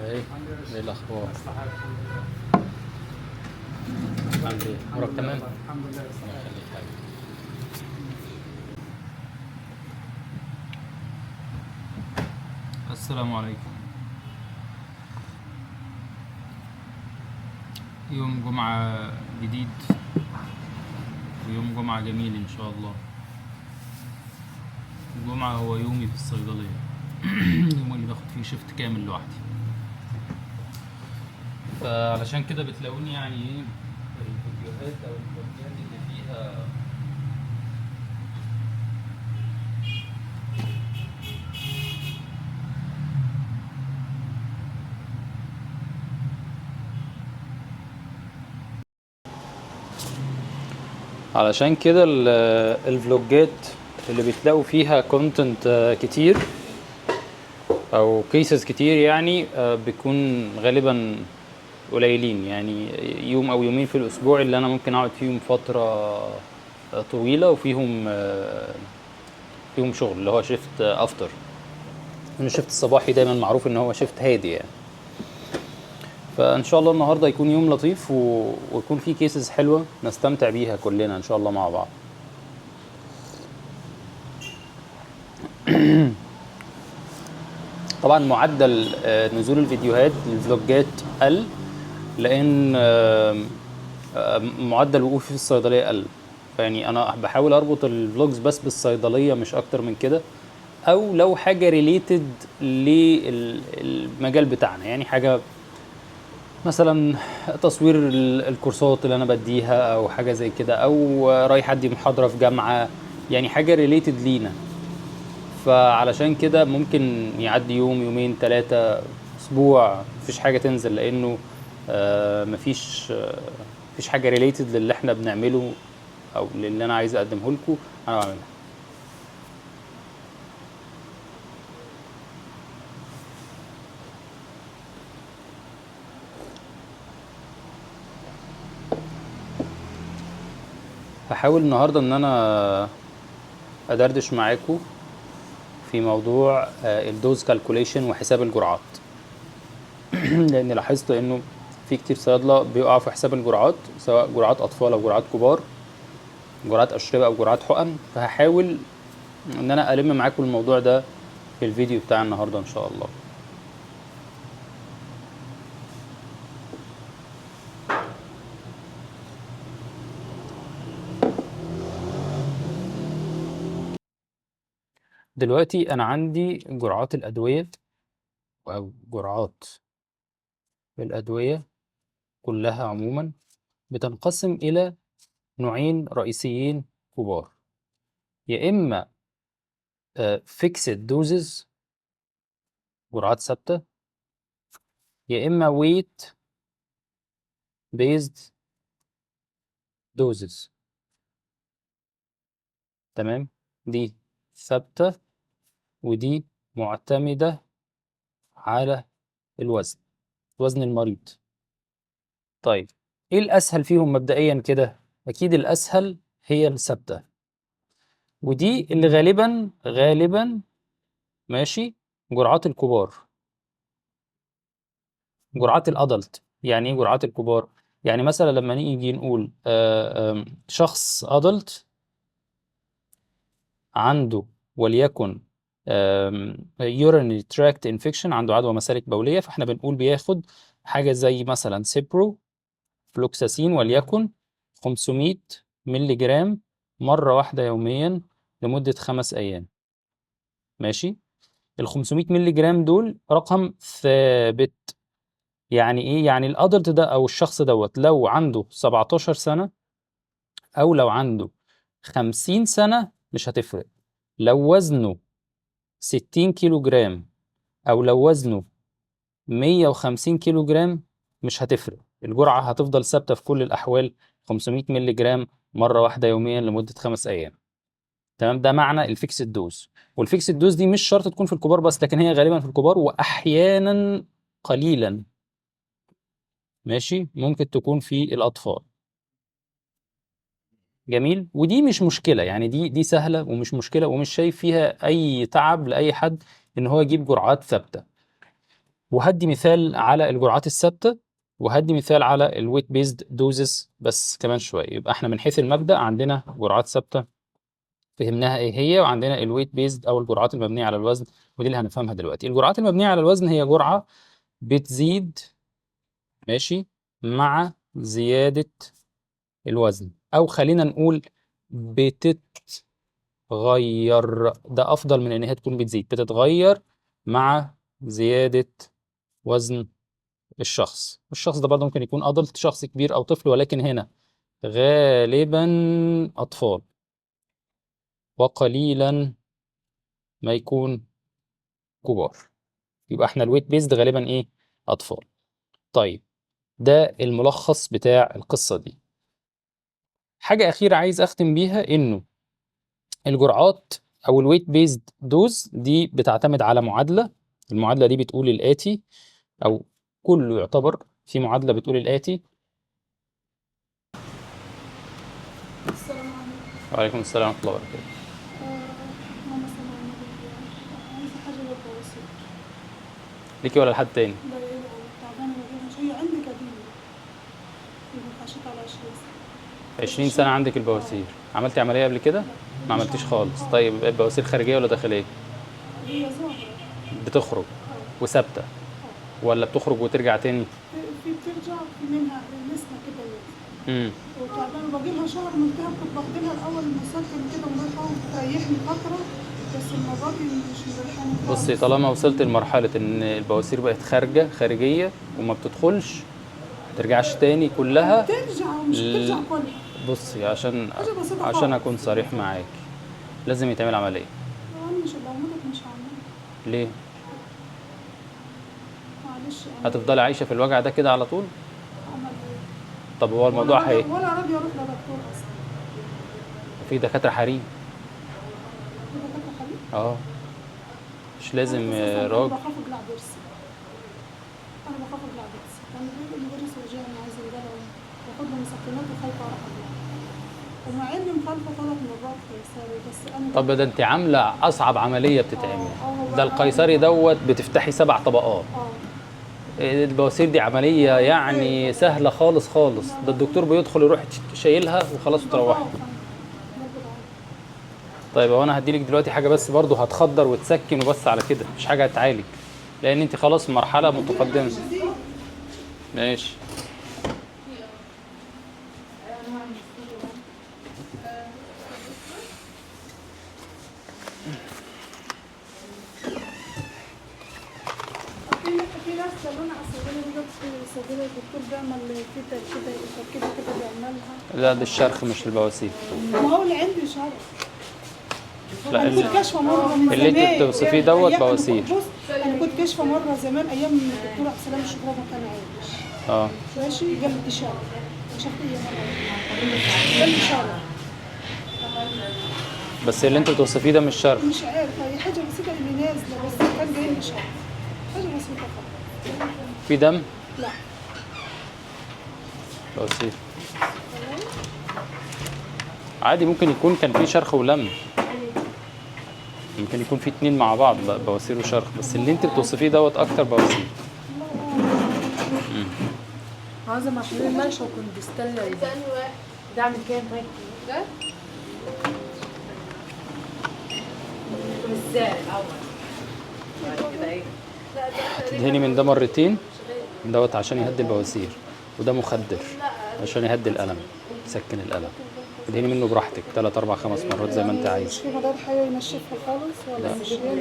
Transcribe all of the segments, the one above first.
ايه ايه الاخبار؟ عامل ايه؟ امورك تمام؟ الحمد لله. الله يخليك حبيبي. السلام عليكم. يوم جمعة جديد ويوم جمعة جميل ان شاء الله. الجمعة هو يومي في الصيدلية. اليوم اللي باخد فيه شيفت كامل لوحدي، فعلشان كده بتلاقوني يعني ايه الفيديوهات او الفيديوهات اللي فيها علشان كده الفلوجات اللي بتلاقوا فيها كونتنت كتير او كيسز كتير يعني بيكون غالبا قليلين، يعني يوم او يومين في الاسبوع اللي انا ممكن اقعد فيهم فترة طويلة وفيهم فيهم شغل اللي هو شيفت افتر. الشيفت الصباحي دايما معروف ان هو شيفت هادي يعني. فان شاء الله النهارده يكون يوم لطيف ويكون فيه كيسز حلوة نستمتع بيها كلنا ان شاء الله مع بعض. طبعا معدل نزول الفيديوهات الفلوجات قل، لان معدل وقوفي في الصيدليه قل. يعني انا بحاول اربط الفلوجز بس بالصيدليه مش اكتر من كده، او لو حاجه ريليتد للمجال بتاعنا، يعني حاجه مثلا تصوير الكورسات اللي انا بديها او حاجه زي كده، او رايح ادي محاضره في جامعه، يعني حاجه ريليتد لينا. فعلشان كده ممكن يعدي يوم يومين ثلاثة أسبوع مفيش حاجة تنزل، لأنه مفيش حاجة ريليتد للي احنا بنعمله أو للي أنا عايز أقدمه لكم أنا بعملها. هحاول النهاردة إن أنا أدردش معاكم في موضوع الدوز كالكوليشن وحساب الجرعات. لأن لاحظت إنه في كتير صيادلة بيقعوا في حساب الجرعات، سواء جرعات أطفال أو جرعات كبار، جرعات أشربة أو جرعات حقن. فهحاول ان انا الم معاكم الموضوع ده في الفيديو بتاع النهارده ان شاء الله. دلوقتي انا عندي جرعات الادويه او جرعات الادويه كلها عموما بتنقسم الى نوعين رئيسيين كبار، يا اما فيكسد دوزز جرعات ثابته، يا اما ويت بيزد دوزز. تمام، دي ثابته ودي معتمده على الوزن، وزن المريض. طيب ايه الاسهل فيهم مبدئيا كده؟ اكيد الاسهل هي الثابته، ودي اللي غالبا ماشي جرعات الكبار، جرعات الادلت. يعني ايه جرعات الكبار؟ يعني مثلا لما نيجي نقول شخص ادلت عنده وليكن urinary tract infection، عنده عدوى مسالك بوليه، فاحنا بنقول بياخد حاجه زي مثلا سيبرو فلوكساسين وليكن 500 مللي جرام مرة واحدة يوميا لمدة 5 أيام. ماشي، ال 500 مللي جرام دول رقم ثابت. يعني إيه؟ يعني الأدلت ده أو الشخص دوت لو عنده 17 سنة أو لو عنده 50 سنة مش هتفرق. لو وزنه 60 كيلو جرام أو لو وزنه 150 كيلو جرام مش هتفرق، الجرعة هتفضل ثابتة في كل الأحوال، 500 مللي جرام مرة واحدة يوميا لمدة 5 أيام. تمام، ده معنى الفيكسد دوز. والفيكسد دوز دي مش شرط تكون في الكبار بس، لكن هي غالبا في الكبار وأحيانا قليلا ماشي ممكن تكون في الأطفال. جميل، ودي مش مشكلة، يعني دي سهلة ومش مشكلة ومش شايف فيها أي تعب لأي حد إن هو يجيب جرعات ثابتة. وهدي مثال على الجرعات الثابته، وهدي مثال على الويت بيزد دوزز بس كمان شويه. يبقى احنا من حيث المبدا عندنا جرعات ثابته فهمناها ايه هي، وعندنا الويت بيزد او الجرعات المبنيه على الوزن، ودي اللي هنفهمها دلوقتي. الجرعات المبنيه على الوزن هي جرعه بتزيد ماشي مع زياده الوزن، او خلينا نقول بتتغير، ده افضل من ان هي تكون بتزيد، بتتغير مع زياده وزن الشخص. الشخص ده برضه ممكن يكون ادلت، شخص كبير او طفل، ولكن هنا غالبا اطفال، وقليلا ما يكون كبار. يبقى احنا الويت بيزد غالبا ايه؟ اطفال. طيب ده الملخص بتاع القصه دي. حاجه اخيره عايز اختم بيها، انه الجرعات او الويت بيزد دوز دي بتعتمد على معادله. المعادله دي بتقول الاتي، او كله يعتبر في معادله بتقول الاتي. السلام عليكم. وعليكم السلام ورحمه الله وبركاته. اللهم صل على النبي. عايزة حاجة للبواسير. ليكي ولا لحد تاني؟ لا إله تعبانة ما هي عندي قديمة. يمكن عاشت على 20 سنة. 20 سنه عندك البواسير. عملتي عمليه قبل كده؟ ما عملتيش خالص. طيب البواسير خارجيه ولا داخليه؟ هي ظاهرة. بتخرج وثابته ولا بتخرج وترجع تاني؟ في بترجع في منها نسمة كده امم وتعبانة باجي لها شهر ملتهب، كنت باخد لها الأول مسكن كده ومريحة وتريحني فترة، بس المرة دي مش مريحاني خالص. بصي، طالما وصلت لمرحله ان البواسير بقت خارجيه وما بتدخلش ما ترجعش تاني كلها، بترجع ومش بترجع كلها. بصي عشان حاجة بسيطة عشان خالص. اكون صريح معاك، لازم يتعمل عمليه. أنا مش لو ماتت مش هعملها. ليه؟ معلش هتفضلي عايشه في الوجع ده كده على طول؟ أعمل إيه؟ طب هو الموضوع ولا راضي اروح لدكتور اصلا. في دكاتره حريم. في دكاتره حريم؟ اه مش لازم انا راجل. بخاف اقلع ضرسي. انا بخاف اقلع ضرسي، كان بيقول لي ضرسي وجعني عايز يقلعه، باخد له مسكنات وخايفه اروح اقلعه. ومع اني مخالفه 3 مرات قيصري، بس انا طب ده انت عامله اصعب عمليه بتتعمل. هو ده القيصري دوت بتفتحي 7 طبقات. البواسير دي عمليه يعني سهله خالص خالص، ده الدكتور بيدخل يروح شايلها وخلاص وتروحي. طيب هو انا هديلك دلوقتي حاجه بس برضه هتخدر وتسكن وبس، على كده مش حاجه هتعالج، لان انت خلاص في مرحله متقدمه. ماشي. في ناس سالونا على الصيدليه دي، في الصيدليه الدكتور بيعمل كده كده بيعملها. لا ده الشرخ مش البواسير. ما هو اللي عندي شرخ. لا انا كنت كاشفه مره من اللي زمان. انت بتوصفيه دوت بواسير. انا كنت كاشفه مره زمان ايام الدكتور عبد السلام الشكراني كان عايش. ماشي قال لي شرخ. شخصيه مره قال لي شرخ. بس اللي انت بتوصفيه ده مش شرخ. مش عارفه، هي حاجه بسيطه اللي نازله، بس كان جاي لي شرخ. حاجه بسيطه خالص. في دم؟ لا بواسير عادي، ممكن يكون كان في شرخ ولم، ممكن يكون في اتنين مع بعض بواسير وشرخ، بس اللي انت بتوصفيه دوت اكتر بواسير. عايزة محلول الملح وكنت بستنى ده اعمل كام طيب؟ ده؟ ازاي الاول؟ بعد كده ايه؟ تدهني من ده مرتين دوت عشان يهدي البواسير، وده مخدر عشان يهدي الألم، يسكن الألم. تدهني منه براحتك 3 4 5 مرات زي ما انت عايز. مش في مضاد حيوي ينشفها خالص ولا مش ينفع؟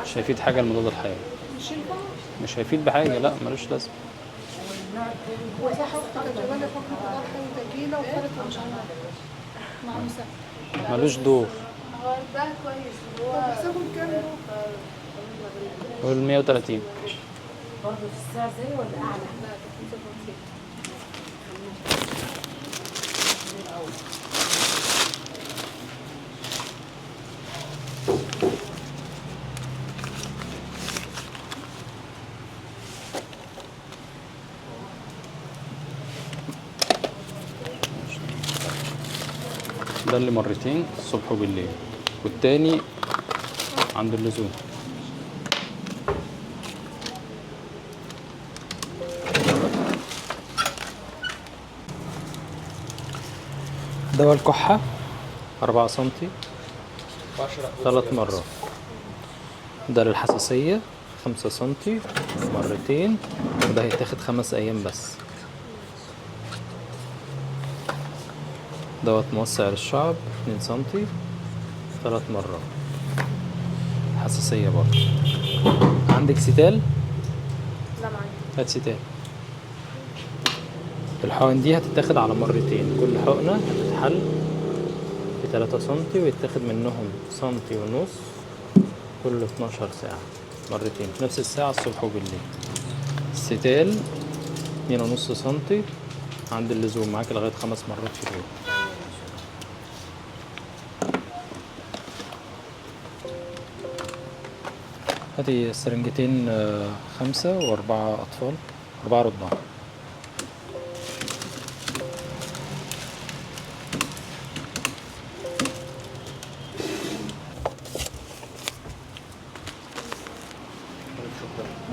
مش هيفيد حاجة المضاد الحيوي، مش ينفع؟ مش هيفيد بحاجة، لا ملوش لازمة. هو صح كانت جوانا فقط مضاد حيوي تجيله وخدت مش عارفة مع مساعد. ملوش دور. هو ده كويس هو بحسبهم كام دول؟ هو 130 برضه في الساعة زي ولا أعلى؟ لا ده اللي مرتين الصبح وبالليل، والتاني عند اللزوم. دواء الكحة 4 سنتي 3 مرات. ده للحساسية 5 سنتي مرتين، وده هيتاخد 5 أيام بس. دوت موسع للشعب 2 سنتي 3 مرات، حساسية برضه. عندك ستال؟ لا معايا. هات ستال. الحقن دي هتتاخد على مرتين، كل حقنة هتتحل في 3 سنتي ويتاخد منهم سنتي ونص كل 12 ساعة، مرتين في نفس الساعة الصبح وبالليل. الستال 2.5 سنتي عند اللزوم، معاك لغاية 5 مرات في اليوم. هاتي سرنجتين 5 و4 أطفال، 4 رضع.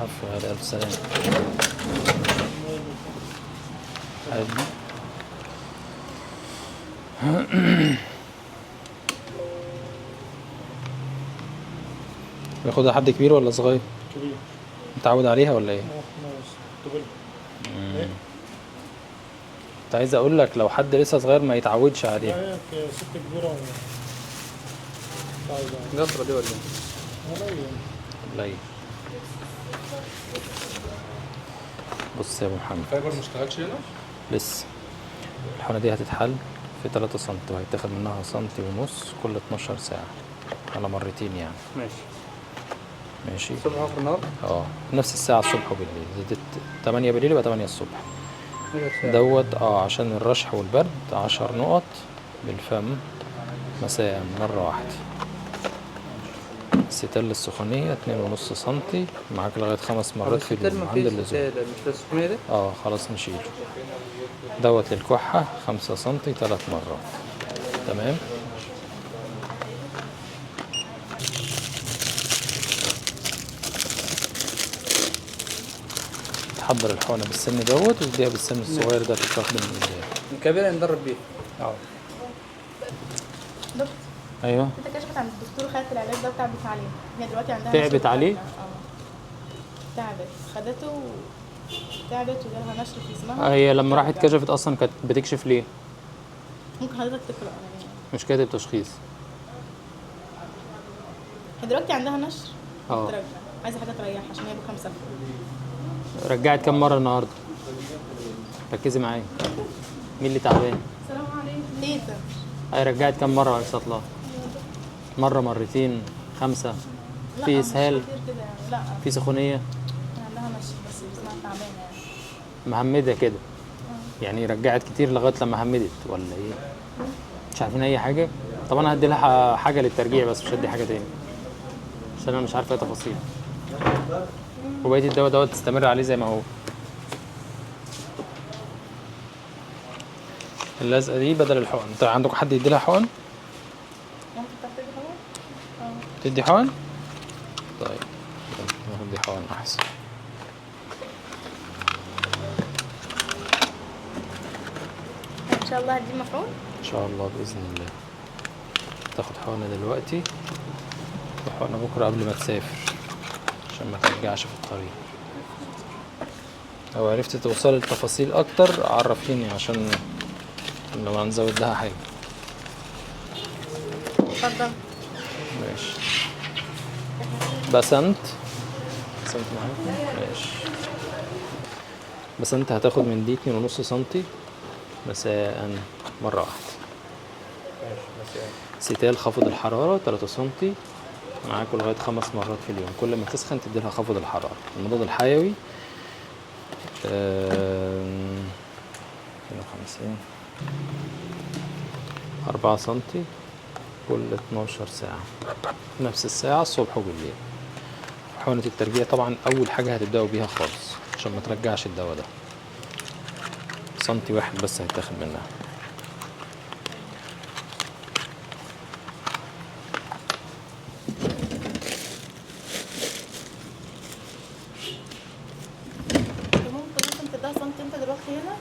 عفوا، على ألف سلامة. عادي. ياخدها حد كبير ولا صغير؟ كبير. متعود عليها ولا ايه؟ طبل. كنت عايز اقول لك لو حد لسه صغير ما يتعودش عليها. لا هي ست كبيرة القطرة دي ولا ايه؟ قليل. بص يا ابو محمد، فايبر ما اشتغلش هنا؟ لسه. الحقنة دي هتتحل في 3 سنتي وهيتاخد منها سنتي ونص كل 12 ساعة على مرتين يعني. ماشي. الصبح واخر النهار؟ نفس الساعة الصبح وبالليل. زادت 8 بالليل يبقى 8 الصبح. دوت عشان الرشح والبرد 10 نقط بالفم مساء مرة واحدة. ستال السخونية 2.5 سنتي، معاك لغاية 5 مرات في اليوم عند اللزوم. مش السخونية دي؟ خلاص نشيله. دوت للكحة 5 سنتي 3 مرات. تمام. تحضر الحقنة بالسن دوت وتديها بالسن الصغير ده تستخدم الكبيرة ندرب بيها. دكتور، ايوه. انت كشفت عند الدكتور خدت العلاج ده وتعبت عليه. هي دلوقتي عندها تعبت نشر عليه؟ تعبت، خدته تعبت وجالها نشر في جسمها. هي لما راحت كشفت اصلا كانت بتكشف ليه؟ ممكن حضرتك تقرا يعني. مش كاتب تشخيص. هي دلوقتي عندها نشر. اه. ترجع. عايزه حاجه تريحها عشان هي بكام سنه. رجعت كام مرة النهاردة؟ ركزي معايا. مين اللي تعبان؟ السلام عليكم. تيتا. رجعت كام مرة على الله؟ مرة، مرتين، 5؟ لا، في مش اسهال؟ كتير كده يعني. لا، في سخونية؟ عندها نشر بس جسمها تعبانه يعني. مهمدة كده؟ يعني رجعت كتير لغاية لما همدت ولا ايه؟ مش عارفين اي حاجة؟ طب انا هدي لها حاجة للترجيع بس مش هدي حاجة تاني عشان انا مش عارفة ايه تفاصيل. وبقية الدواء دوت تستمر عليه زي ما هو. اللزقة دي بدل الحقن. انت عندكم حد يدي لها حقن؟ ممكن تحتاجي حاجه؟ تدي حقن؟ طيب ندي حقن احسن. ان شاء الله هدي مفعول. ان شاء الله باذن الله. تاخد حقنة دلوقتي وحقنة بكرة قبل ما تسافر عشان ما ترجعش في الطريق. لو عرفت توصل للتفاصيل اكتر عرفيني عشان لو هنزود لها حاجة. اتفضل. ماشي. بسنت معاك؟ ماشي. بسنت هتاخد من دي 2.5 سنتي مساء مرة واحدة. ستال خفض الحرارة 3 سنتي، معاكوا لغاية 5 مرات في اليوم. كل ما تسخن تديلها خفض الحرارة. المضاد الحيوي 250 4 سنتي كل 12 ساعة، نفس الساعة الصبح وبالليل. حقنة الترجيع طبعا أول حاجة هتبدأوا بيها خالص عشان ما ترجعش الدواء ده. سنتي واحد بس هيتاخد منها. ممكن تديها سنتي انت دلوقتي هنا.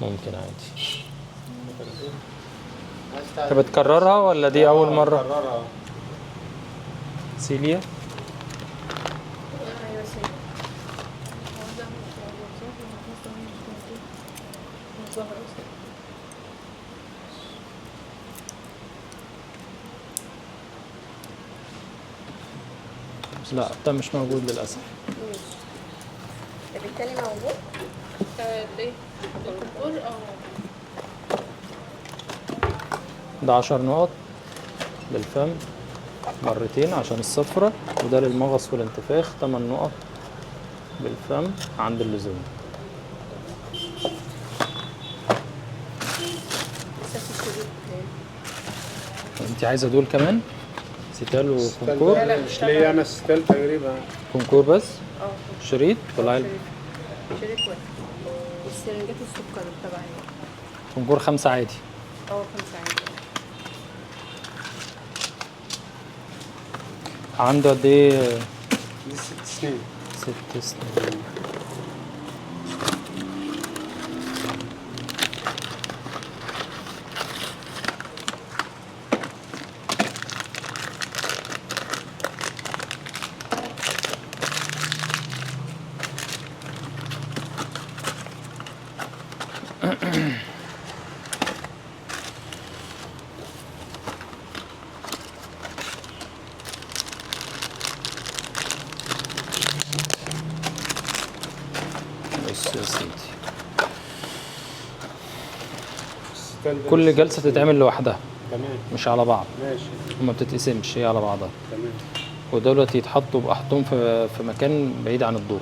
ممكن عادي. انت بتكررها ولا دي اول مره؟ كررها. سيليا ايوه سيدي. لا ده مش موجود للاسف. بالتالي موجود. ليه؟ الكونكور ده 10 نقط للفم مرتين عشان الصفرة، وده للمغص والانتفاخ 8 نقط بالفم عند اللزوم. انت عايزة دول كمان؟ ستال وكونكور؟ لا، مش ليا انا ستيل تقريبا. كونكور بس؟ شريط ولا علبة؟ شريط واحد. والسرنجات السكر الطبيعية. كونكور 5 عادي. 5 عادي. عنده قد ايه؟ دي 6 سنين. 6 سنين. بص يا سيدي، ستيل ده كل جلسة تتعمل لوحدها تمام مش على بعض، ماشي وما بتتقسمش، هي على بعضها. تمام. ودولت يتحطوا بأحطهم في مكان بعيد عن الضوء،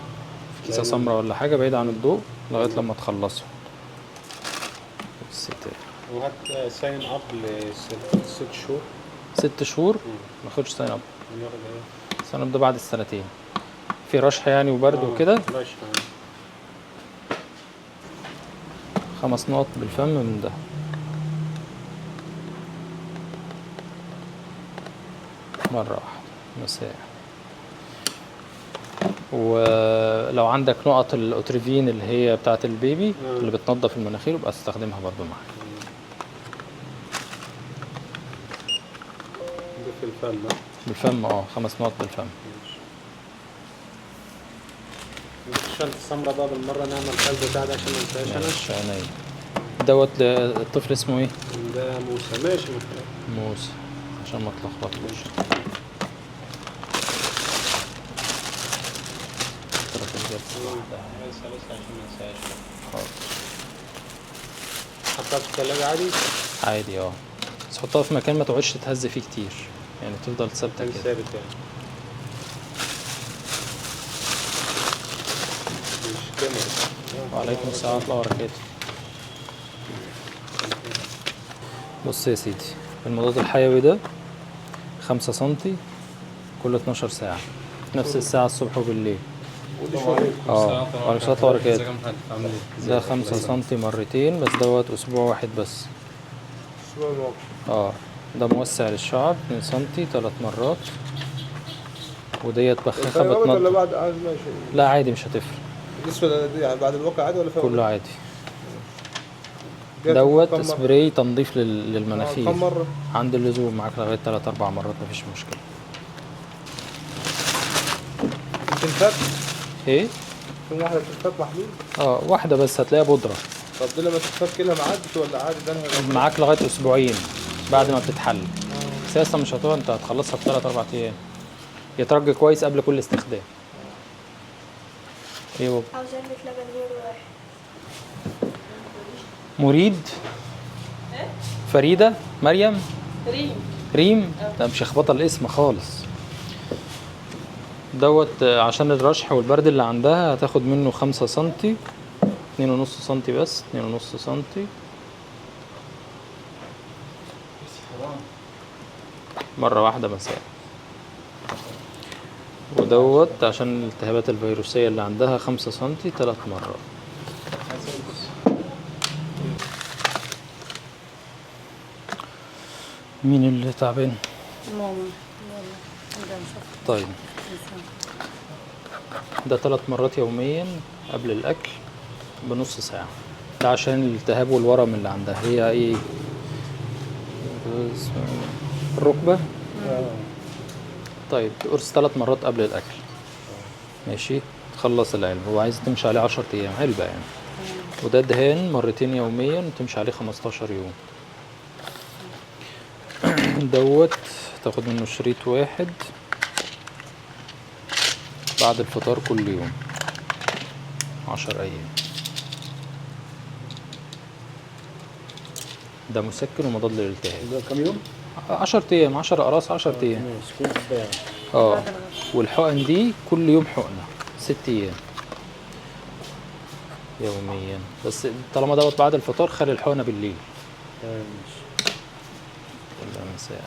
في كيسة سمراء ولا حاجة بعيد عن الضوء لغاية لما تخلصوا. الستات وهات ساين اب ل6 شهور. 6 شهور ما ياخدش ساين اب. ناخد ايه؟ ساين اب ده بعد السنتين، في رشح يعني وبرد وكده. ماشي 5 نقط بالفم من ده. مرة واحدة مساء. ولو عندك نقط الأوتريفين اللي هي بتاعة البيبي اللي بتنظف المناخير يبقى استخدمها برضو معاك. ده في الفم. بالفم 5 نقط بالفم. الشنطة السمراء بقى بالمرة نعمل القلب بتاع ده عشان ما انساهاش انا. ماشي عينيا. دوت الطفل اسمه ايه؟ ده موسى. ماشي محتاج. موسى عشان ما تلخبطوش. عشان ما انساهاش. حاضر. حطها في الثلاجة عادي؟ عادي بس حطها في مكان ما تقعدش تتهز فيه كتير، يعني تفضل ثابتة كان كده. ثابت يعني. مش كاميرا. وعليكم السلام ورحمة الله وبركاته. بص يا سيدي، المضاد الحيوي ده 5 سنتي كل 12 ساعة، نفس الساعة الصبح وبالليل. وعليكم السلام ورحمة الله وبركاته. ده 5 سنتي مرتين بس، دوت أسبوع واحد بس. ده موسع للشعر 2 سنتي 3 مرات. وديت بخاخة ولا بتنضف. بعد ماشي. لا عادي مش هتفرق، بالنسبة يعني بعد الوقع عادي ولا فوق؟ كله عادي. ديت دوت كم مرة؟ سبراي تنظيف كم للمناخير مرة؟ عند اللزوم، معاك لغاية 3-4 مرات مفيش مشكلة. بتنفك؟ ايه؟ كم واحدة بتنفك محلول؟ واحدة بس هتلاقيها بودرة. طب دي لما تتفك لها ما عادش ولا عادي ده أنا معاك لغاية أسبوعين بعد ما بتتحل. بس هي أصلا مش هتقعد، أنت هتخلصها في 3-4 أيام. يترج كويس قبل كل استخدام. إيه بابا؟ عاوز علبة لبن نور واحد. مريد؟ فريدة؟ مريم؟ ريم؟ ده مش هخبطها الاسم خالص. دوت عشان الرشح والبرد اللي عندها هتاخد منه 5 سنتي، 2.5 سنتي بس، 2.5 سنتي مرة واحدة مساء. ودوت عشان الالتهابات الفيروسية اللي عندها 5 سنتي 3 مرات. مين اللي تعبان؟ ماما عندها مشكلة. طيب ده 3 مرات يوميا قبل الأكل بنص ساعة. ده عشان الالتهاب والورم اللي عندها. هي ايه الركبة. طيب قرص 3 مرات قبل الأكل. ماشي. تخلص العلبة. هو عايز تمشي عليه 10 أيام علبة يعني. وده دهان مرتين يوميا وتمشي عليه 15 يوم. دوت تاخد منه شريط واحد بعد الفطار كل يوم 10 أيام. ده مسكن ومضاد للالتهاب. ده كام يوم؟ 10 أيام، 10 أقراص 10 أيام. ماشي كل اسبوع. اه. والحقن دي كل يوم حقنة 6 أيام يوميا. بس طالما دوت بعد الفطار خلي الحقنة بالليل. تمام ماشي. ولا مساء.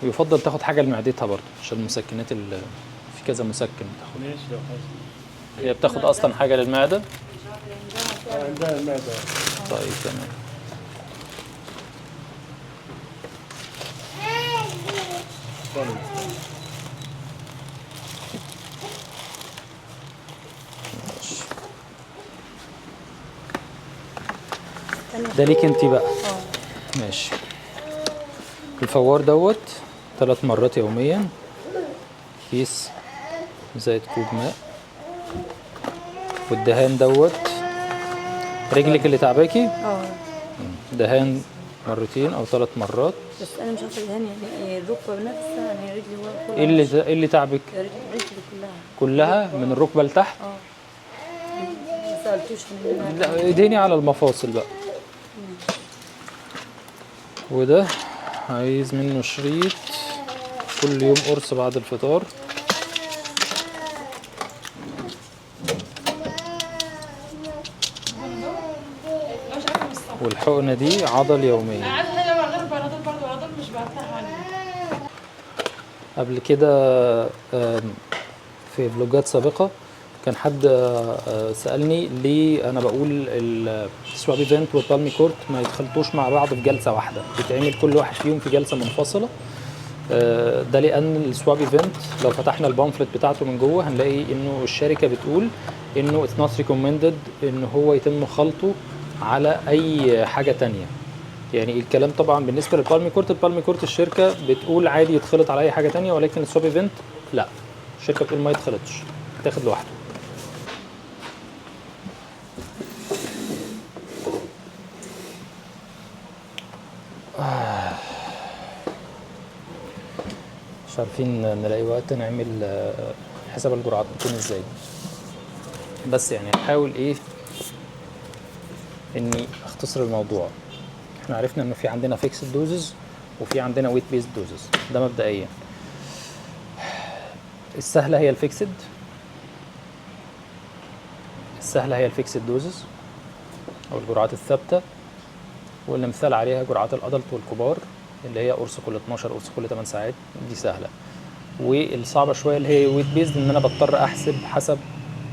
ويفضل تاخد حاجة لمعدتها برضه عشان المسكنات في كذا مسكن بتاخد. ماشي لو حاسس. هي بتاخد أصلا حاجة للمعدة. عندها المعدة. طيب تمام. ده ليك انت بقى. ماشي. الفوار دوت 3 مرات يوميا. كيس زائد كوب ماء. والدهان دوت رجلك اللي تعباكي دهان مرتين او 3 مرات. بس انا مش عارفه الدهان يعني الركبه بنفسها يعني رجلي ورا. ايه اللي تعبك؟ رجلي كلها من الركبه لتحت. ما سالتوش عن لا اديني على المفاصل بقى. وده عايز منه شريط كل يوم قرص بعد الفطار. والحقنة دي عضل يوميا. قبل كده في فلوجات سابقة كان حد سألني ليه أنا بقول السواب ايفنت والبالمي كورت ما يتخلطوش مع بعض في جلسة واحدة، بيتعمل كل واحد فيهم في جلسة منفصلة. ده لأن السواب ايفنت لو فتحنا البامفلت بتاعته من جوه هنلاقي إنه الشركة بتقول إنه it's not recommended إن هو يتم خلطه على أي حاجة تانية. يعني الكلام طبعا بالنسبة للبالمي كورت، البالمي كورت الشركة بتقول عادي يتخلط على أي حاجة تانية، ولكن السواب ايفنت لا، الشركة بتقول ما يتخلطش، يتاخد لوحده. مش عارفين نلاقي وقت نعمل حساب الجرعات بتكون ازاي، بس يعني هحاول ايه اني اختصر الموضوع. احنا عرفنا انه في عندنا فيكسد دوزز وفي عندنا ويت بيست دوزز، ده مبدئيا. السهله هي الفيكسد، السهله هي الفيكسد دوزز او الجرعات الثابته، واللي مثال عليها جرعات الادلت والكبار اللي هي قرص كل 12 قرص كل 8 ساعات، دي سهله. والصعبه شويه اللي هي ويت بيست، ان انا بضطر احسب حسب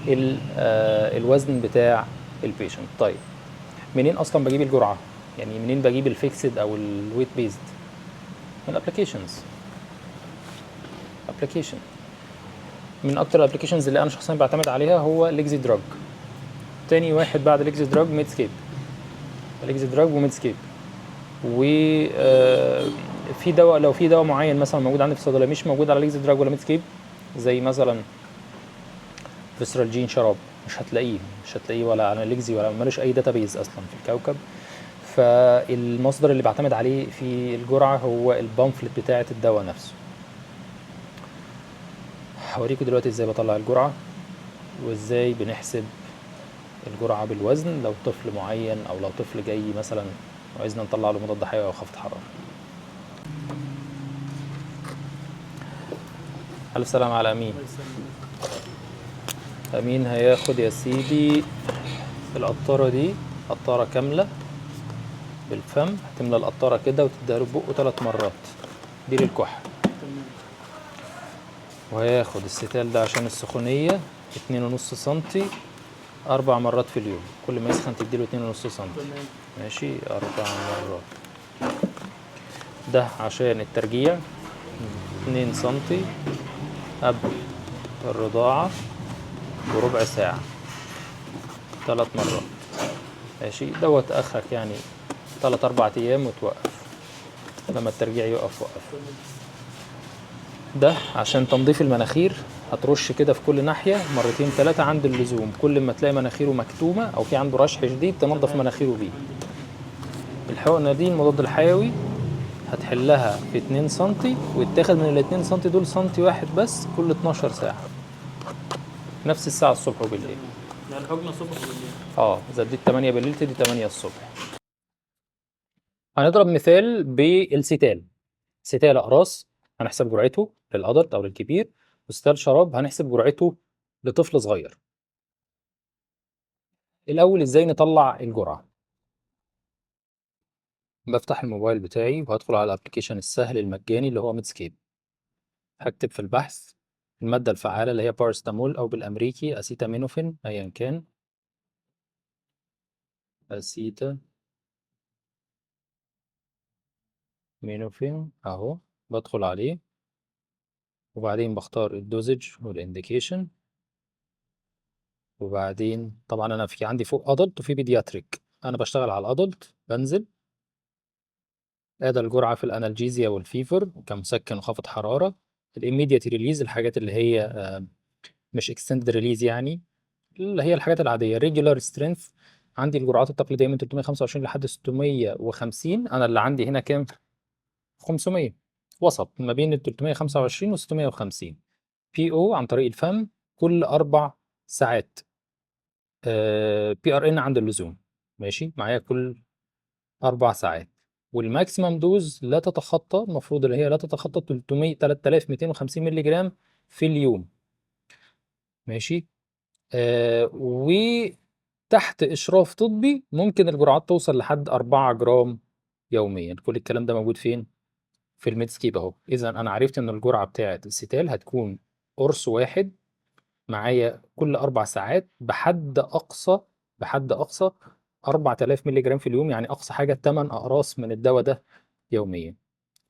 الوزن بتاع البيشنت. طيب منين اصلا بجيب الجرعه؟ يعني منين بجيب الفيكسد او الويت بيست؟ من الابلكيشنز. ابلكيشن من اكتر الابلكيشنز اللي انا شخصيا بعتمد عليها هو ليكزي دراج. تاني واحد بعد ليكزي دراج ميدسكيب. ليكزي دراج وميدسكيب. في دواء، لو في دواء معين مثلا موجود عندي في الصيدليه مش موجود على ليكزي دراج ولا ميدسكيب، زي مثلا فيسرالجين شراب، مش هتلاقيه ولا على ليكزي ولا مالوش اي داتابيز اصلا في الكوكب. فالمصدر اللي بعتمد عليه في الجرعه هو البامفلت بتاعه الدواء نفسه. هوريكم دلوقتي ازاي بطلع الجرعه وازاي بنحسب الجرعه بالوزن لو طفل معين او لو طفل جاي مثلا وعايزنا نطلع له مضاد حيوي او خفض حراره. الف سلام على امين. امين هياخد يا سيدي القطاره دي، قطاره كامله بالفم، هتملى القطاره كده وتديها له بقه 3 مرات، دي للكحه. وهياخد الستال ده عشان السخونيه 2.5 سنتي 4 مرات في اليوم، كل ما يسخن تديله 2.5 سنتي. ماشي 4 مرات. ده عشان الترجيع 2 سنتي قبل الرضاعة بربع ساعة 3 مرات. ماشي، دوت اخرك يعني 3 4 ايام وتوقف، لما الترجيع يقف وقف. ده عشان تنظيف المناخير، هترش كده في كل ناحية مرتين 3 عند اللزوم، كل ما تلاقي مناخيره مكتومة او في عنده رشح شديد تنظف مناخيره بيه. الحقنة دي المضاد الحيوي هتحلها في 2 سنتي، ويتاخد من ال 2 سنتي دول سنتي واحد بس كل 12 ساعة، نفس الساعة الصبح وبالليل. يعني الحقنة الصبح وبالليل. اذا اديت 8 بالليل تدي 8 الصبح. هنضرب مثال بالستال. ستال اقراص هنحسب جرعته للادلت او للكبير، وستال شراب هنحسب جرعته لطفل صغير. الاول ازاي نطلع الجرعه؟ بفتح الموبايل بتاعي وهدخل على الابلكيشن السهل المجاني اللي هو ميدسكيب. هكتب في البحث الماده الفعاله اللي هي بارستامول، او بالامريكي اسيتامينوفين ايا كان، اسيتامينوفين اهو. بدخل عليه وبعدين بختار الدوزج والانديكيشن، وبعدين طبعا انا في عندي فوق ادلت وفي بيدياتريك، انا بشتغل على الادلت. بنزل ادي الجرعه في الانالجيزيا والفيفر كمسكن وخفض حراره. الاميديت ريليز الحاجات اللي هي مش اكستندد ريليز، يعني اللي هي الحاجات العاديه. ريجولار سترينث عندي الجرعات التقليديه من 325 لحد 650، انا اللي عندي هنا كام؟ 500، وسط ما بين ال 325 و 650. بي او عن طريق الفم كل 4 ساعات. بي ار ان عند اللزوم، ماشي معايا كل 4 ساعات. والماكسيمم دوز لا تتخطى، المفروض اللي هي لا تتخطى 3250 مللي جرام في اليوم، ماشي. وتحت إشراف طبي ممكن الجرعات توصل لحد 4 جرام يوميا. كل الكلام ده موجود فين؟ في الميدسكيب اهو. إذا أنا عرفت إن الجرعة بتاعة الستال هتكون قرص واحد معايا كل 4 ساعات، بحد أقصى 4000 مللي جرام في اليوم، يعني أقصى حاجة 8 أقراص من الدواء ده يوميا.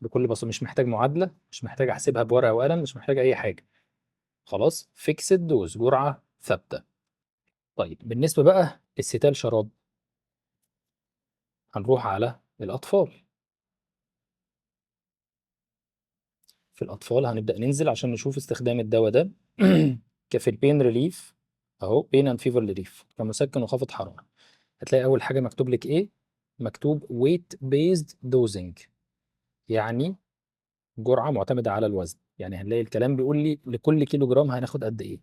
بكل بساطة مش محتاج معادلة، مش محتاج أحسبها بورقة وقلم، مش محتاج أي حاجة. خلاص، فيكسد دوز، جرعة ثابتة. طيب بالنسبة بقى للستال شراب، هنروح على الأطفال. في الأطفال هنبدأ ننزل عشان نشوف استخدام الدواء ده كفي البين ريليف أهو، بين أند فيفر ريليف كمسكن وخفض حرارة. هتلاقي أول حاجة مكتوب لك إيه؟ مكتوب weight based dosing، يعني جرعة معتمدة على الوزن. يعني هنلاقي الكلام بيقول لي لكل كيلو جرام هناخد قد إيه.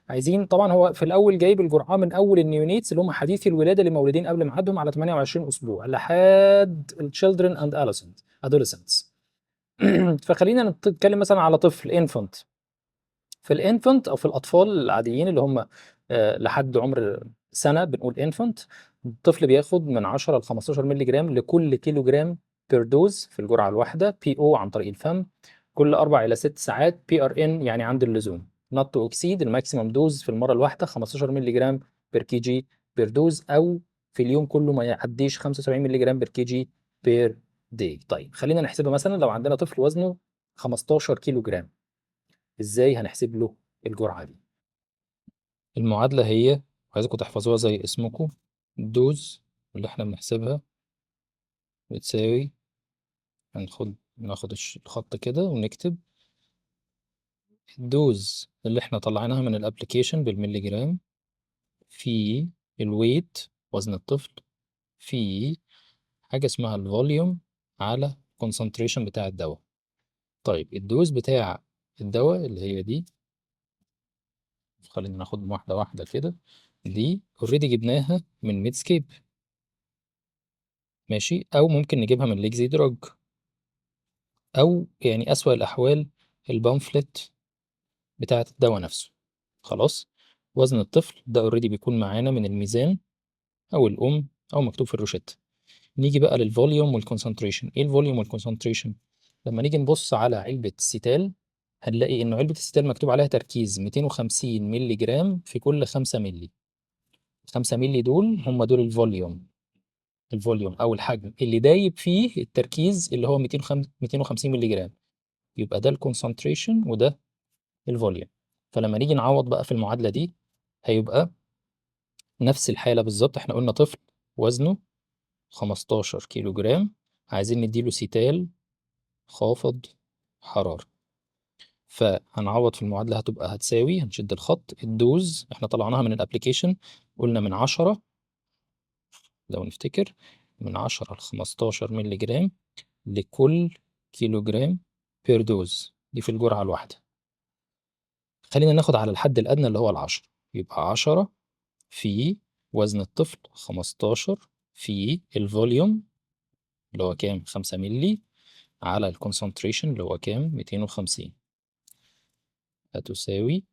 عايزين طبعا، هو في الأول جايب الجرعة من أول النيونيتس اللي هم حديثي الولادة اللي مولودين قبل ميعادهم على 28 أسبوع لحد الchildren and adolescents. فخلينا نتكلم مثلا على طفل انفنت. في الانفنت او في الاطفال العاديين اللي هم لحد عمر سنه بنقول انفنت، الطفل بياخد من 10 ل 15 مللي جرام لكل كيلو جرام بير دوز في الجرعه الواحده. بي او عن طريق الفم كل 4 الى 6 ساعات. بي ار ان يعني عند اللزوم. نوت تو اكسيد الماكسيمم دوز في المره الواحده 15 مللي جرام بير كي جي بير دوز، او في اليوم كله ما يعديش 75 مللي جرام بير كي جي بير داي. طيب خلينا نحسبها. مثلا لو عندنا طفل وزنه 15 كيلو جرام، ازاي هنحسب له الجرعه دي؟ المعادله هي، عايزكم تحفظوها زي اسمكم، الدوز اللي احنا بنحسبها بتساوي، ناخد الخط كده ونكتب الدوز اللي احنا طلعناها من الابليكيشن بالملي جرام في الويت وزن الطفل في حاجه اسمها الفوليوم على الكونسنتريشن بتاع الدواء. طيب الدوز بتاع الدواء اللي هي دي، خلينا ناخد واحده واحده كده. دي اوريدي جبناها من ميدسكيب، ماشي، او ممكن نجيبها من ليكزي دروج، او يعني اسوأ الاحوال البامفلت بتاعه الدواء نفسه. خلاص، وزن الطفل ده اوريدي بيكون معانا من الميزان او الام او مكتوب في الروشته. نيجي بقى للفوليوم والكونسنتريشن. ايه الفوليوم والكونسنتريشن؟ لما نيجي نبص على علبه الستال هنلاقي ان علبه الستال مكتوب عليها تركيز 250 مللي جرام في كل 5 مللي. 5 مللي دول هم دول الفوليوم او الحجم اللي دايب فيه التركيز اللي هو 250 مللي جرام. يبقى ده الكونسنتريشن وده الفوليوم. فلما نيجي نعوض بقى في المعادله دي هيبقى نفس الحالة بالظبط، احنا قلنا طفل وزنه 15 كيلو جرام، عايزين نديله سيتال خافض حرارة. فهنعوض في المعادلة، هتساوي، هنشد الخط، الدوز احنا طلعناها من الابليكيشن، قلنا من 10، لو نفتكر، من 10 ل 15 مللي جرام لكل كيلو جرام بير دوز، دي في الجرعة الواحدة. خلينا ناخد على الحد الأدنى اللي هو 10، يبقى 10 في وزن الطفل 15 في الفوليوم اللي هو كام 5 مللي على الكونسنتريشن اللي هو كام 250، هتساوي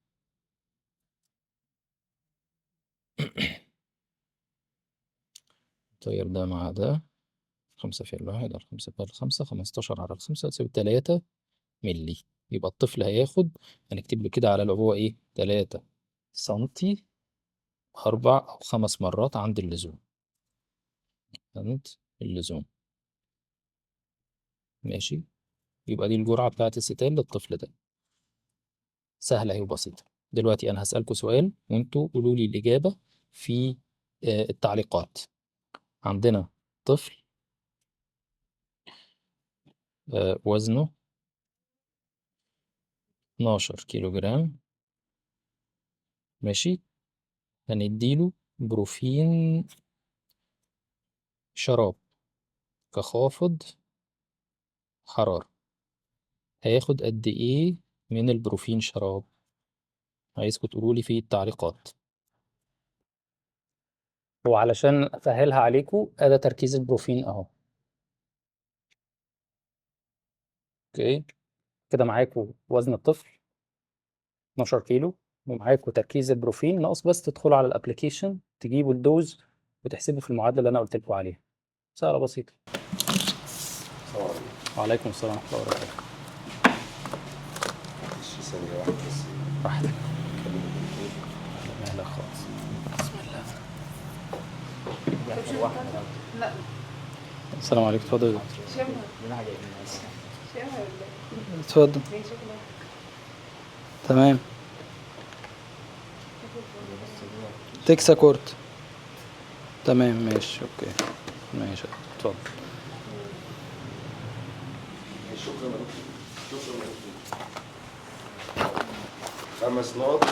طير ده مع ده 5 في الواحد على 5 في 5، 15 على 5 هتساوي 3 مللي. يبقى الطفل هياخد، هنكتب له كده على العبوة ايه 3 سنتي 4 أو 5 مرات عند اللزوم، عند اللزوم. ماشي، يبقى دي الجرعة بتاعت الستال للطفل ده، سهلة وبسيطة. دلوقتي أنا هسألكوا سؤال وانتوا قولوا لي الإجابة في التعليقات. عندنا طفل وزنه 12 كيلو جرام، ماشي، هنديله بروفين شراب كخافض حرارة، هياخد قد إيه من البروفين شراب؟ عايزكوا تقولوا لي في التعليقات. وعلشان أسهلها عليكم، ده تركيز البروفين أهو. أوكي، كده معاكم وزن الطفل 12 كيلو، ومعاكم تركيز البروفين، ناقص بس تدخلوا على الابلكيشن تجيبوا الدوز وتحسبوا في المعادلة اللي أنا قلت لكم عليها. سهلة بسيطة. وعليكم السلام ورحمة الله وبركاته. ثانية واحدة بس. راحتك. لا خالص. بسم الله. لا السلام عليكم، اتفضل. شبه اتفضل. تمام. تكسا كورت. تمام ماشي اوكي. ماشي اتفضل. شكرا لك. شكرا لك. 5 نقط.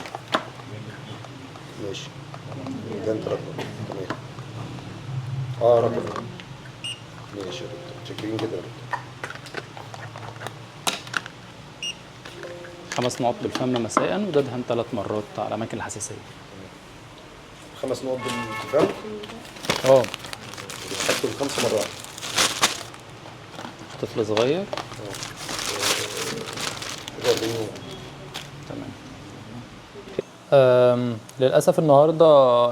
ماشي. ده انت رقم. تمام. رقم. ماشي يا دكتور. شاكرين كده يا دكتور. 5 نقط بالفم مساء، وده دهن 3 مرات على أماكن الحساسية. 5 نقط بالفم؟ بتحطوا ال5 مرات. طفل صغير. تمام. للأسف النهاردة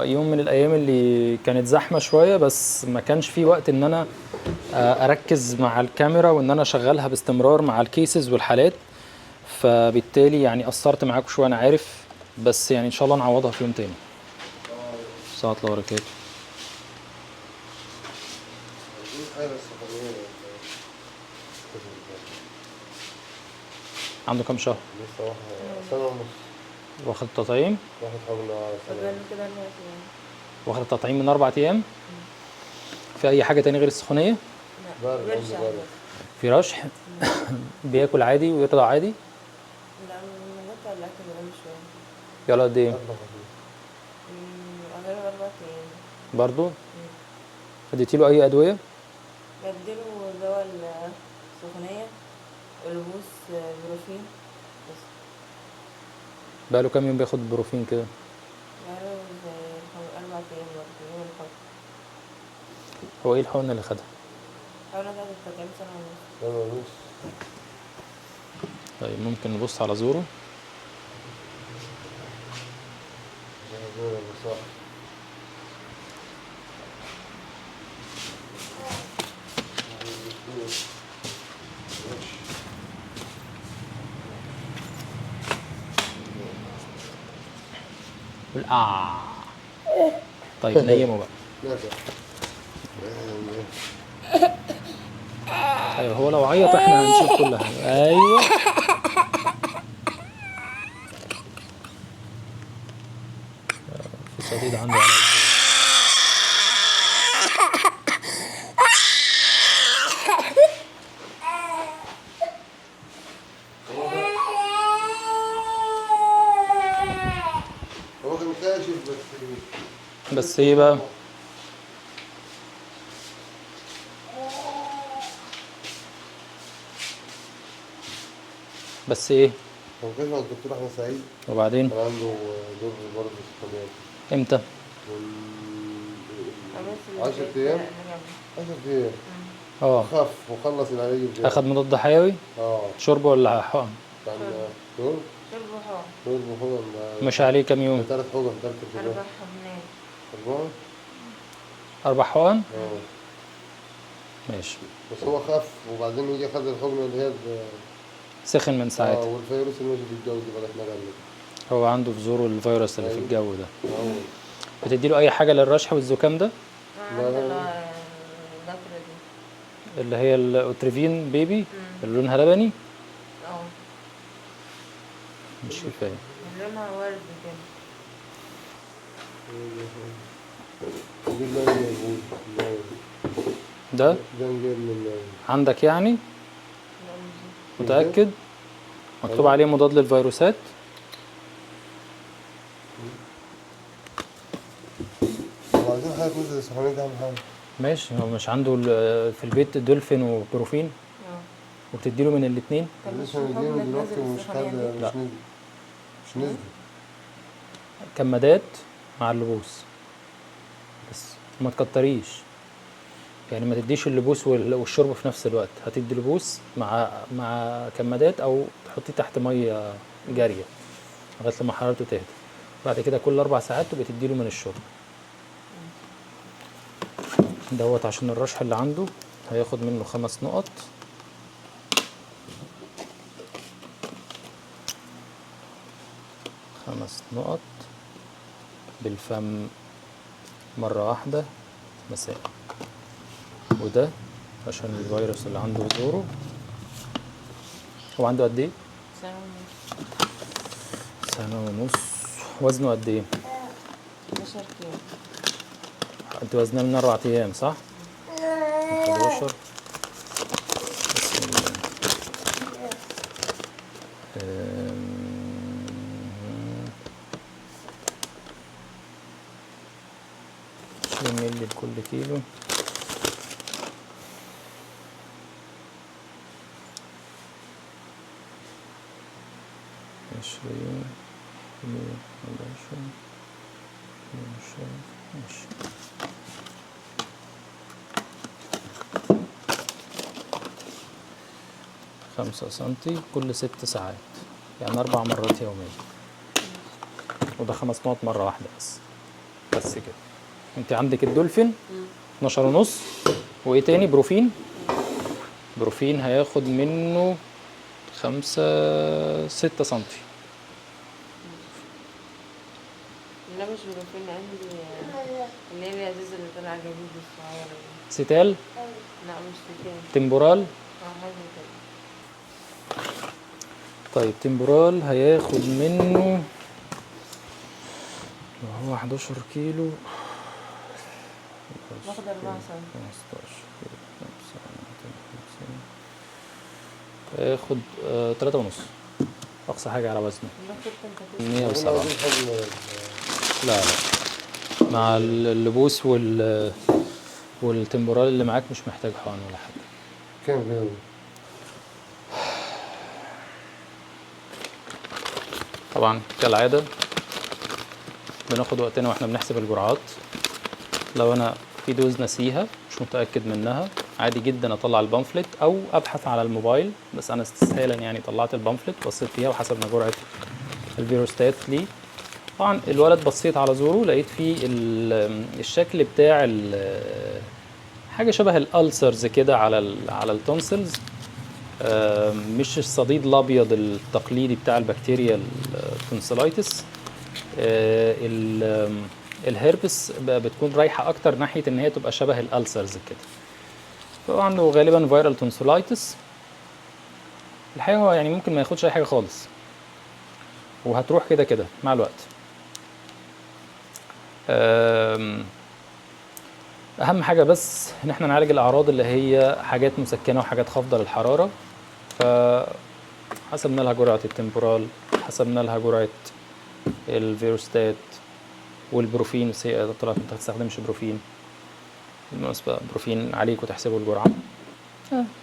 يوم من الأيام اللي كانت زحمة شوية، بس ما كانش في وقت إن أنا أركز مع الكاميرا وإن أنا أشغلها باستمرار مع الكيسز والحالات، فبالتالي يعني قصرت معاكم شوية أنا عارف، بس يعني إن شاء الله نعوضها في يوم تاني. السلام عليكم ورحمة الله وبركاته. عنده كام شهر؟ لسه سنة ونص. واخد التطعيم؟ واخد حوالي سنة. واخد التطعيم من 4 أيام؟ في أي حاجة تاني غير السخونية؟ في رشح؟ بياكل عادي ويرضع عادي؟ لا مقطع الأكل بقاله شوية. يلا قد إيه؟ غير 4 أيام. برضو؟ اديتيله أي أدوية؟ بديله دواء السخونية والبوس بروفين بس. بقاله كام يوم بياخد بروفين كده؟ بقاله زي 4 أيام برضه يوم الحب. هو إيه الحقنة اللي خدها؟ حاولنا بعد التطعيم سنة ونص. سنة ونص. طيب ممكن نبص على زوره؟ قول طيب نيمه بقى. ايوه، هو لو عيط احنا هنشوف كل حاجه. ايوه في صديد عنده على بس ايه بقى؟ بس ايه؟ كان كشف على الدكتور احمد سعيد، وبعدين كان عنده دور برضه سخونيات امتى؟ من 10 ايام 10 ايام اه خف وخلص العلاج بتاعه. اخد مضاد حيوي؟ شرب ولا حقن؟ كان شرب وحار شرب وحقن. مش عليه كام يوم؟ 3 حقن 3 أربع حقن. حملات 4 حقن؟ اه ماشي. بس هو خف وبعدين يجي خد الحقنه اللي هي سخن من ساعتها. والفيروس اللي ماشي في الجو دي بقى احنا جنبه. هو عنده في زوره الفيروس اللي في أيوة. الجو ده. اه بتديله اي حاجه للرشح والزكام ده؟ عند الدكتورة دي. اللي هي الاوتريفين بيبي اللي لونها لبني؟ اه مش كفايه. لونها ورد كده. دي اللي أنا موجود. ده ده جاي من عندك يعني؟ متاكد؟ مكتوب عليه مضاد للفيروسات؟ وبعدين حاجه نزل السخونيه دي اهم حاجه. ماشي. هو مش عنده في البيت دولفين وبروفين اه وبتديله من الاثنين؟ كان لسه مدينه دلوقتي ومش السخونية خد دي. لا. مش نزل. كمادات مع اللبوس بس، وما تكتريش يعني، ما تديش اللبوس والشرب في نفس الوقت. هتدي لبوس مع كمادات او تحطيه تحت ميه جاريه لغايه لما حرارته تهدى. بعد كده كل 4 ساعات بتديله من الشرب دوت. عشان الرشح اللي عنده هياخد منه 5 نقط. بالفم مرة واحدة مساء. وده عشان الفيروس اللي عنده في زوره. هو عنده قد ايه؟ سنة سنة ونص. وزنه قد ايه؟ 12 كيلو. انت وزنها من 4 ايام صح؟ 11. بسم الله. مللي لكل كيلو. عشرين 111 ماشي. 5 سنتي كل 6 ساعات، يعني 4 مرات يوميا. وده 5 نقط مرة واحدة بس كده. انت عندك الدولفين 12 ونص. وايه تاني؟ بروفين هياخد منه 6 سنتي. لا مش بروفين، عندي اللي هي العزيزة اللي طالعة جديد الصغيرة دي. سيتال؟ لا مش ستين. تمبورال؟ حاجة كده. طيب تمبورال هياخد منه لو هو 11 كيلو باخد 4 سنة. 15 هياخد 3 ونص أقصى حاجة على وزنه. باخد 107. لا مع اللبوس والتمبورال اللي معاك مش محتاج حقن ولا حاجة. كام بيوم؟ طبعا كالعادة بناخد وقتنا واحنا بنحسب الجرعات. لو انا في دوز نسيها مش متأكد منها، عادي جدا اطلع البامفلت او ابحث على الموبايل. بس انا استسهالا يعني طلعت البامفلت بصيت فيها وحسبنا جرعة الفيروستات ليه. طبعا الولد بصيت على زوره لقيت فيه الشكل بتاع حاجة شبه الألسرز كده على التونسلز، مش الصديد الابيض التقليدي بتاع البكتيريا التونسلايتس. الهيربس بتكون رايحه اكتر ناحيه ان هي تبقى شبه الالسرز كده. فهو عنده غالبا فيرال تونسلايتس. الحقيقه هو يعني ممكن ما ياخدش اي حاجه خالص وهتروح كده كده مع الوقت. اهم حاجه بس ان احنا نعالج الاعراض اللي هي حاجات مسكنه وحاجات خافضه للحراره. فحسبنا لها جرعه التمبورال، حسبنا لها جرعه الفيروستات، والبروفين بس هي طلعت انت ما تستخدمش بروفين. بالمناسبة بروفين عليك وتحسبوا الجرعة.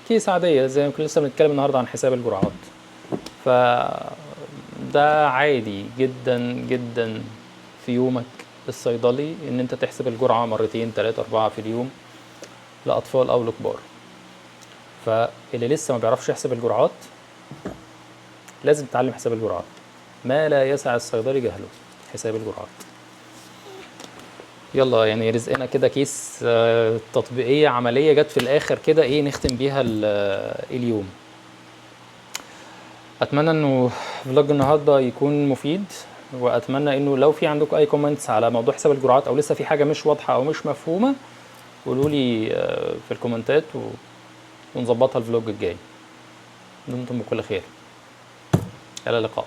كيس عادية زي ما كنا لسه بنتكلم النهاردة عن حساب الجرعات. فده عادي جدا جدا في يومك الصيدلي ان انت تحسب الجرعة مرتين 3 4 في اليوم لأطفال أو لكبار. فاللي لسه ما بيعرفش يحسب الجرعات لازم يتعلم حساب الجرعات. ما لا يسع الصيدلي جهله، حساب الجرعات. يلا يعني رزقنا كده كيس تطبيقية عملية جت في الآخر كده ايه نختم بيها اليوم. أتمنى إنه فلوج النهاردة يكون مفيد، وأتمنى إنه لو في عندكم أي كومنتس على موضوع حساب الجرعات أو لسه في حاجة مش واضحة أو مش مفهومة قولوا لي في الكومنتات ونظبطها الفلوج الجاي. دمتم بكل خير، إلى اللقاء.